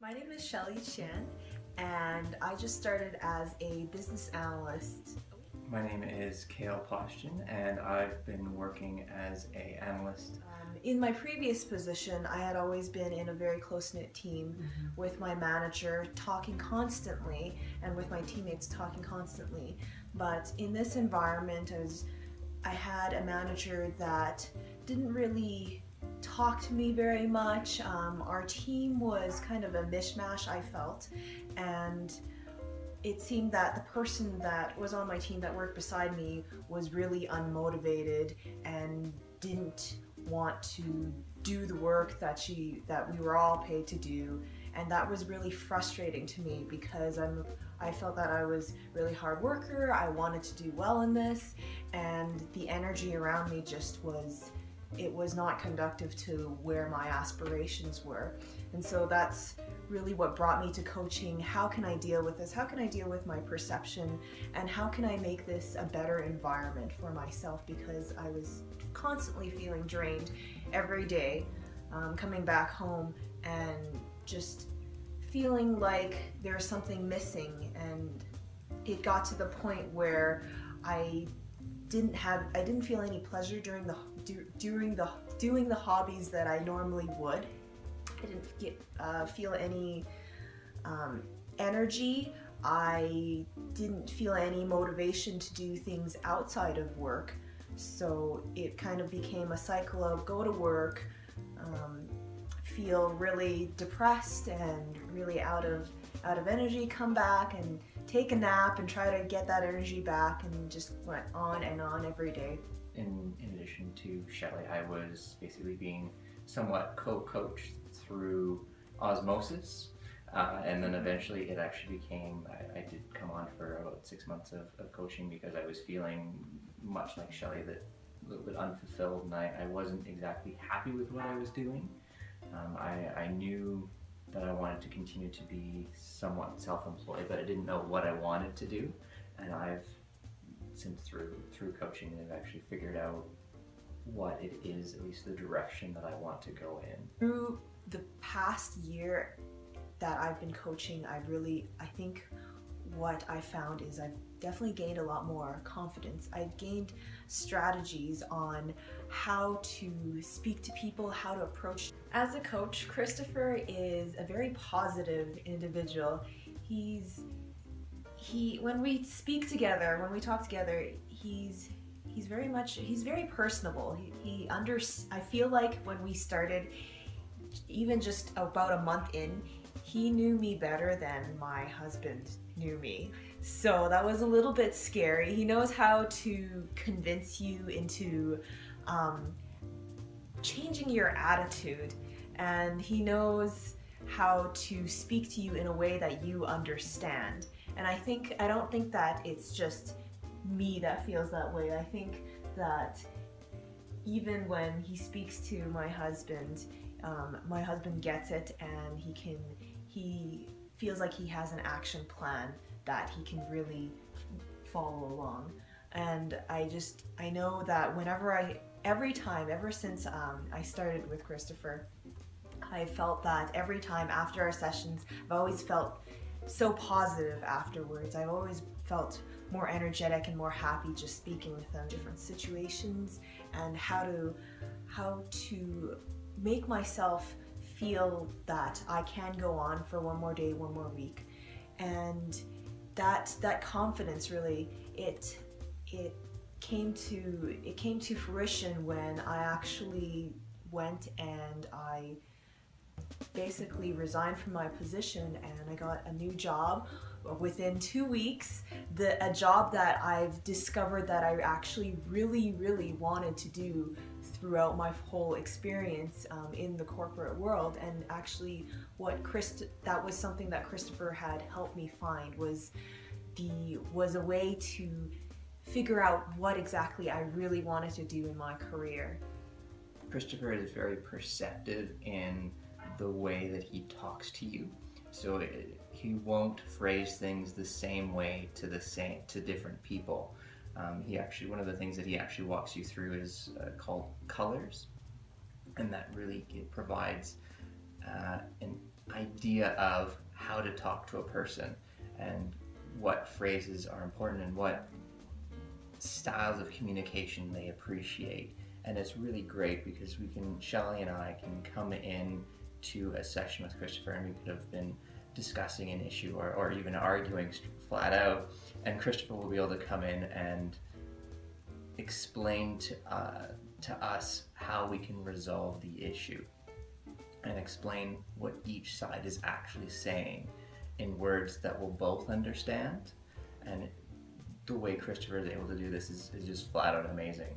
My name is Shelley Chan, and I just started as a business analyst. My name is Kayle and I've been working as an analyst. In my previous position, I had always been in a very close-knit team with my manager talking constantly and with my teammates talking constantly. But in this environment, I had a manager that didn't really talk to me very much. Our team was kind of a mishmash, I felt, and it seemed that the person that was on my team that worked beside me was really unmotivated and didn't want to do the work that we were all paid to do, and that was really frustrating to me because I felt that I was a really hard worker. I wanted to do well in this, and the energy around me just was not conducive to where my aspirations were. And so that's really what brought me to coaching. How can I deal with this? How can I deal with my perception? And how can I make this a better environment for myself? Because I was constantly feeling drained every day, coming back home and just feeling like there's something missing. And it got to the point where I didn't feel any pleasure doing the hobbies that I normally would. I didn't feel any energy. I didn't feel any motivation to do things outside of work. So it kind of became a cycle of go to work, feel really depressed and really out of energy, come back and take a nap and try to get that energy back, and just went on and on every day. In addition to Shelley, I was basically being somewhat co-coached through osmosis, and then eventually it actually became, I did come on for about 6 months of coaching because I was feeling much like Shelley, that a little bit unfulfilled, and I wasn't exactly happy with what I was doing. I knew that I wanted to continue to be somewhat self-employed, but I didn't know what I wanted to do, and I've since through coaching I've actually figured out what it is, at least the direction that I want to go in. Through the past year that I've been coaching, I think what I found is I've definitely gained a lot more confidence. I've gained strategies on how to speak to people, how to approach. As a coach, Christopher is a very positive individual. When we speak together, when we talk together, he's very personable. I feel like when we started, even just about a month in, he knew me better than my husband knew me. So that was a little bit scary. He knows how to convince you into changing your attitude, and he knows how to speak to you in a way that you understand. And I don't think that it's just me that feels that way. I think that even when he speaks to my husband gets it, and he feels like he has an action plan that he can really follow along. And I know that ever since I started with Christopher, I felt that every time after our sessions, I've always felt so positive afterwards. I've always felt more energetic and more happy just speaking with them. Different situations, and how to make myself feel that I can go on for one more day, one more week. And that confidence really, it came to fruition when I actually went and I basically resigned from my position, and I got a new job within 2 weeks. A job that I've discovered that I actually really wanted to do throughout my whole experience in the corporate world. And actually that was something that Christopher had helped me find, was a way to figure out what exactly I really wanted to do in my career. Christopher is very perceptive in the way that he talks to you. So he won't phrase things the same way to different people. One of the things that he actually walks you through is called colors, and that really provides idea of how to talk to a person and what phrases are important and what styles of communication they appreciate. And it's really great because Shelley and I can come in to a session with Christopher and we could have been discussing an issue or even arguing flat out, and Christopher will be able to come in and explain to us how we can resolve the issue and explain what each side is actually saying in words that we'll both understand. And the way Christopher is able to do this is just flat out amazing.